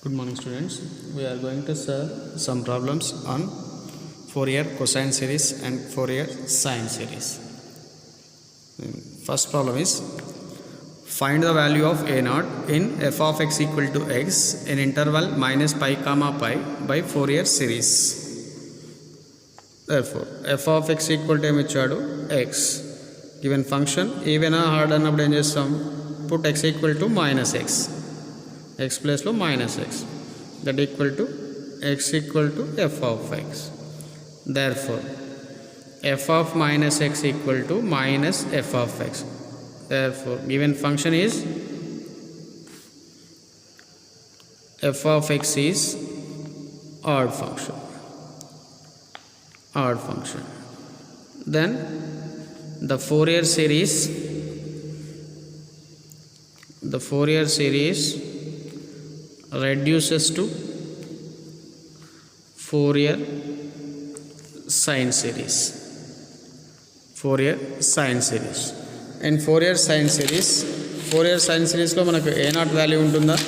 Good morning, students. We are going to solve some problems on Fourier cosine series and Fourier sine series. First problem is find the value of a naught in f of x equal to x in interval minus pi comma pi by Fourier series. Therefore, f of x equal to x. Given function even hard అన్నప్పుడు ఏం చేస్తాం, put x equal to minus x. X place lo minus x, that equal to x equal to f of x. Therefore f of minus x equal to minus f of x. Therefore given function is f of x is odd function. Then the Fourier series reduces to Fourier sine series. In Fourier sine series లో మనకు a naught value ఉంటుందా?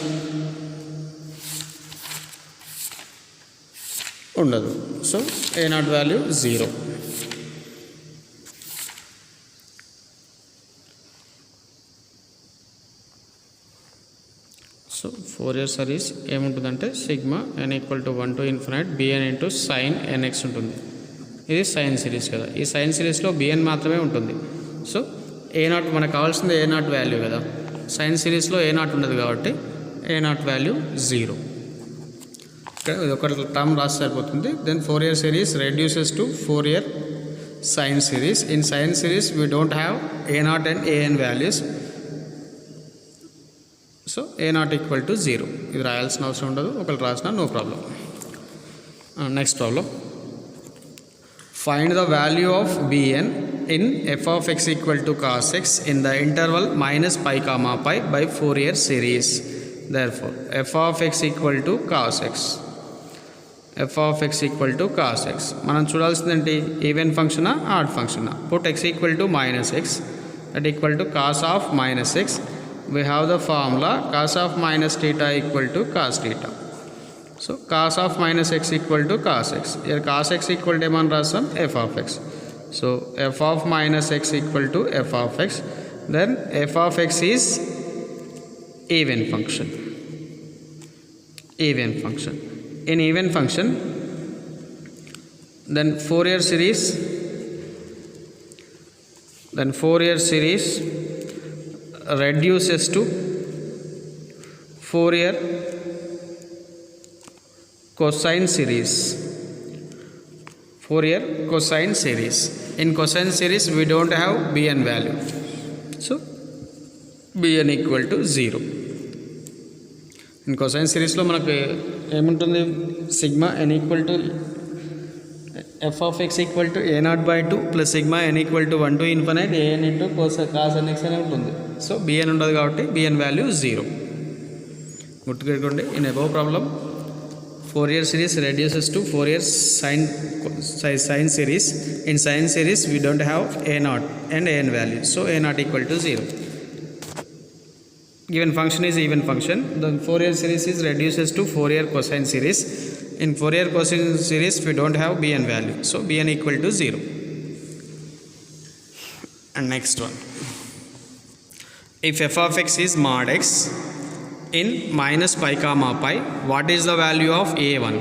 ఉండదు. So a naught value 0. So Fourier series ఏముంటుందంటే sigma n equal to 1 to infinite bn into sine nx ఉంటుంది. ఇది sine series కదా. ఈ sign సిరీస్లో bn మాత్రమే ఉంటుంది. సో ఏ నాట్ మనకు కావాల్సింది ఏ నాట్ వాల్యూ కదా. సైన్ సిరీస్లో ఏ నాట్ ఉండదు కాబట్టి ఏ నాట్ వాల్యూ 0. ఇక్కడ ఇది ఒక టర్మ్ రాసి సరిపోతుంది. Then Fourier series reduces to Fourier sine series. In sine series we don't have a naught and an values. So A not equal to 0. ఇది రాయాల్సిన అవసరం ఉండదు, ఒకరు రాసిన no problem. Next problem, find the value of bn in f of x equal to cos x in the interval minus pi comma pi by Fourier series. Therefore f of x equal to cos x. మనం చూడాల్సింది ఏంటి, even ఫంక్షనా odd ఫంక్షనా. Put x equal to minus x, that equal to cos of minus x. We have the formula cos of minus theta equal to cos theta. So cos of minus x equal to cos x. Here cos x equal to ఏమని రాస్తాం, f of x. So f of minus x equal to f of x. Then f of x is even function. In even function, then Fourier series reduces to Fourier cosine series. In cosine series we don't have bn value, so bn equal to 0. In cosine series లో మనకు ఏముంటుంది, sigma n equal to f of x equal to a naught by 2 plus sigma n equal to 1 to infinite an into cos nx అని ఉంటుంది. So bn ఉండదు కాబట్టి bn value 0. గుర్తుపెట్టుకోండి. In above problem Fourier series reduces to Fourier sine series. In sine series we don't have a naught and an value, so a naught equal to 0. Given function is even function. The Fourier series is reduces to Fourier cosine series. In Fourier cosine series we don't have bn value, so bn equal to 0. And next one, if f of x is mod x in minus pi comma pi, what is the value of a1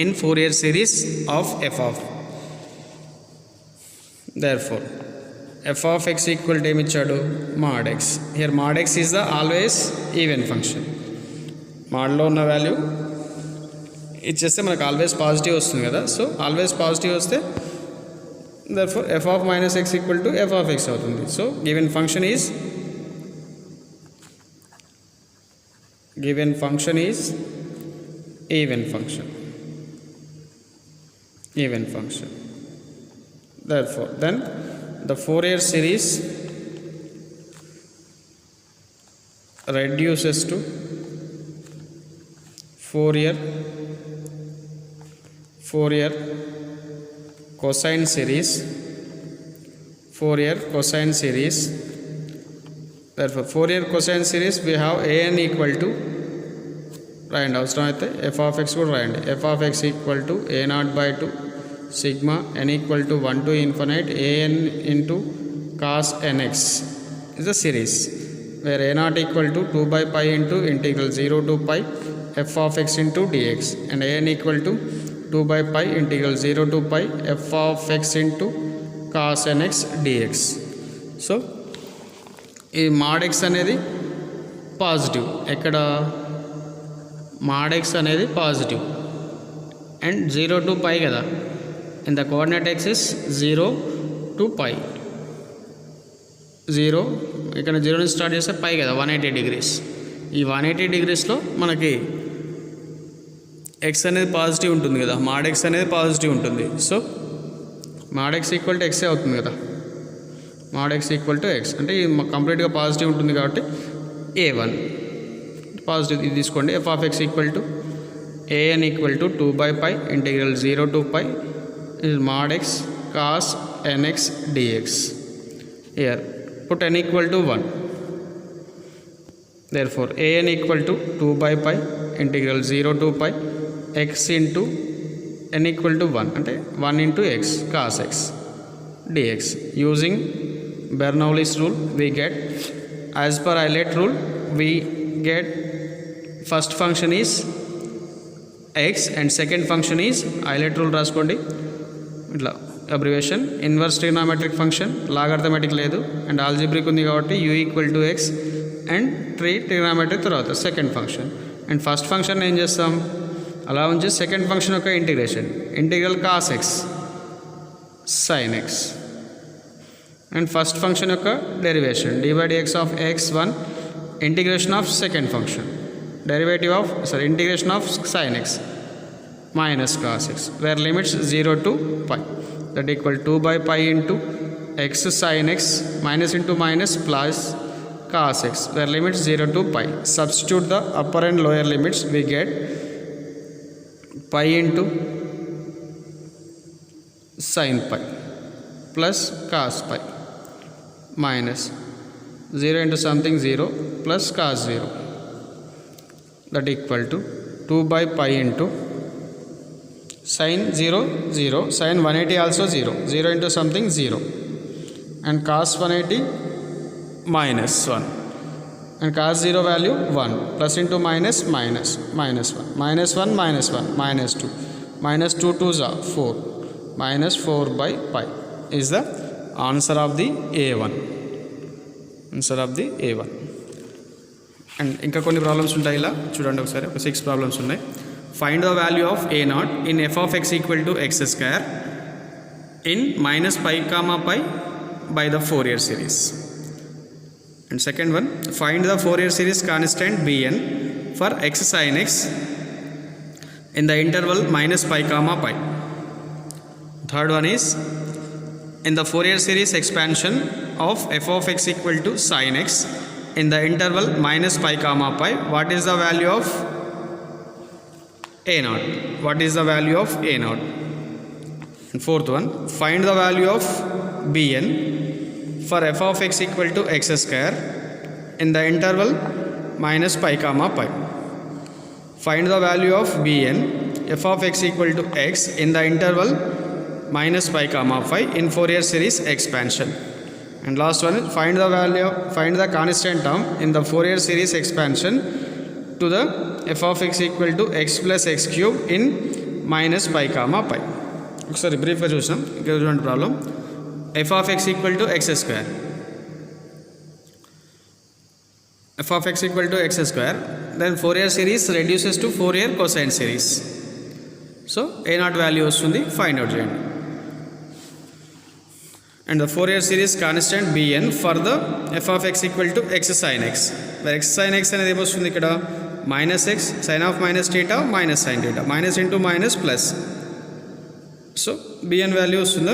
in Fourier series of f of. Therefore f of x equal to ఏమిచ్చాడు, mod x. Here mod x is the always even function. మోడ్లో ఉన్న value ఇచ్చేస్తే మనకు always positive వస్తుంది కదా. So always positive వస్తే therefore f of minus x equal to f of x అవుతుంది. So given function is even function. Therefore then the Fourier series reduces to Fourier cosine series. Therefore Fourier cosine series we have an equal to రాయండి, అవసరమైతే F of X కూడా రాయండి. F of X equal to a0/2 sigma n equal to 1 to infinite an into cos nx is a series where a0 equal to 2/pi into integral 0 to pi f of x into dx and an equal to 2/pi integral 0 to pi f of x into cos nx dx. So ఈ mod x అనేది positive, ఎక్కడ mod x అనేది positive and 0 to pi కదా, in the coordinate axis 0 to pi. 0 ఇక్కడ 0 నుంచి start చేస్తే పై కదా 180 degrees. ఈ 180 డిగ్రీస్లో మనకి ఎక్స్ అనేది పాజిటివ్ ఉంటుంది కదా, mod x అనేది పాజిటివ్ ఉంటుంది. So mod x equal to ఎక్సే అవుతుంది కదా, mod x equal to x అంటే ఇది కంప్లీట్గా పాజిటివ్ ఉంటుంది కాబట్టి a1 పాజిటివ్ ఇది తీసుకోండి. F of X equal to an equal to 2/pi integral 0 to pi is mod x cos nx dx. Here put n equal to 1. Therefore an equal to 2/pi integral 0 to pi x into n equal to 1 అంటే 1 into x cos x dx. Using Bernoulli's rule we get, as per Euler rule we get first function is x and second function is Euler rule రాసుకోండి ఇట్లా abbreviation. Inverse trigonometric function, logarithmic లేదు and algebraic ఉంది కాబట్టి u equal to x and trigonometric తర్వాత second function. And first function ఏం చేస్తాం, అలా ఉంచి సెకండ్ ఫంక్షన్ యొక్క integration integral cos x sine x and first function యొక్క derivation d/dx of x1 integration of second function derivative of integration of sine x minus cos x where limits 0 to pi that equal 2/pi into x sin x minus into minus plus cos x where limits 0 to pi. Substitute the upper and lower limits, we get pi into sin pi plus cos pi minus 0 into something 0 plus cos 0 that equal to 2/pi into sin 0 0 sin 180 also 0 0 into something 0 and cos 180 minus 1 and cos 0 value 1 plus into minus minus minus 1 minus 1 minus 1 minus 2 minus 2 2s are 4 minus 4/pi is the answer of the A1. Answer of the A1. And ఇంకా కొన్ని problems ఉంటాయి, ఇలా చూడండి ఒకసారి. ఒక 6 problems ఉన్నాయి. Find the value of a0 in f of x equal to x square in minus pi comma pi by the Fourier series. And second one, find the Fourier series constant bn for x sin x in the interval minus pi comma pi. Third one is, in the Fourier series expansion of f of x equal to sin x in the interval minus pi comma pi, what is the value of a0? What is the value of a0? And fourth one, find the value of bn for f of x equal to x square in the interval minus pi comma pi. Find the value of bn f of x equal to x in the interval minus pi comma pi in Fourier series expansion. And last one, find the constant term in the Fourier series expansion to the f of x equal to x plus x cube in minus pi comma pi. ఒకసారి బ్రీఫ్గా చూసాం. ఇక్కడ చూడండి problem, f of x equal to x square, f of x equal to x square, then Fourier series reduces to Fourier cosine series. So a0 value వస్తుంది, find out చేయండి. And the Fourier series constant bn for the f of x equal to x sin x, where x sin x అనేది ఏమొస్తుంది ఇక్కడ minus x sin of minus theta minus sin theta minus into minus plus. So bn value వస్తుందా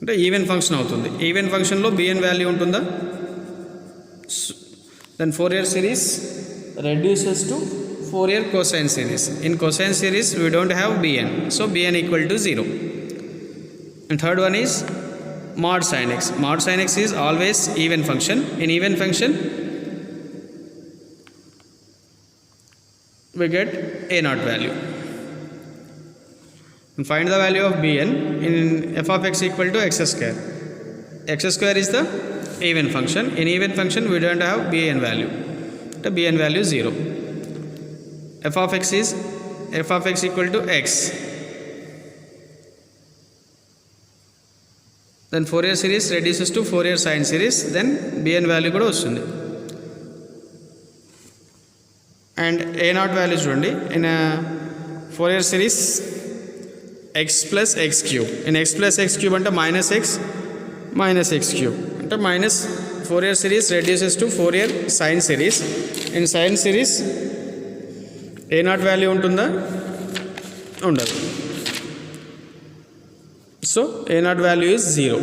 అంటే even function అవుతుంది. Even ఫంక్షన్లో bn value ఉంటుందా? Then Fourier series reduces to Fourier cosine series. In cosine series we don't have bn, so bn equal to 0. And third one is mod sin x. Mod sin x is always even function. In even function we get a naught value. And find the value of bn in f of x equal to x square. X square is the even function. In even function we don't have bn value. The bn value is 0. F of x is f of x equal to x. Then Fourier series reduces to Fourier sine series. Then bn value kuda vastundi. And a naught value chudandi in a Fourier series x plus x cube. In x plus x cube ante minus x cube ante minus Fourier series reduces to Fourier sine series. In sine series a naught value untunda undadu. So a naught value is 0.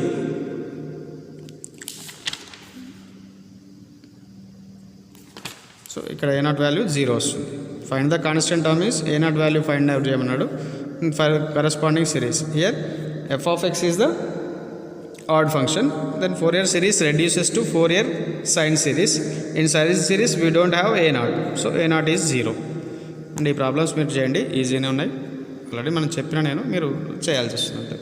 So ikkada a naught value 0 vastundi. Find the constant term is a naught value find out cheyamanadu for corresponding series. Here f of x is the odd function. Then Fourier series reduces to Fourier sine series. In sine series we don't have a naught. So a naught is 0. And ఈ problems మీరు చేయండి, ఈజీనే ఉన్నాయి. Already మనం చెప్పిన నేను మీరు చేయాల్సి వస్తుంది.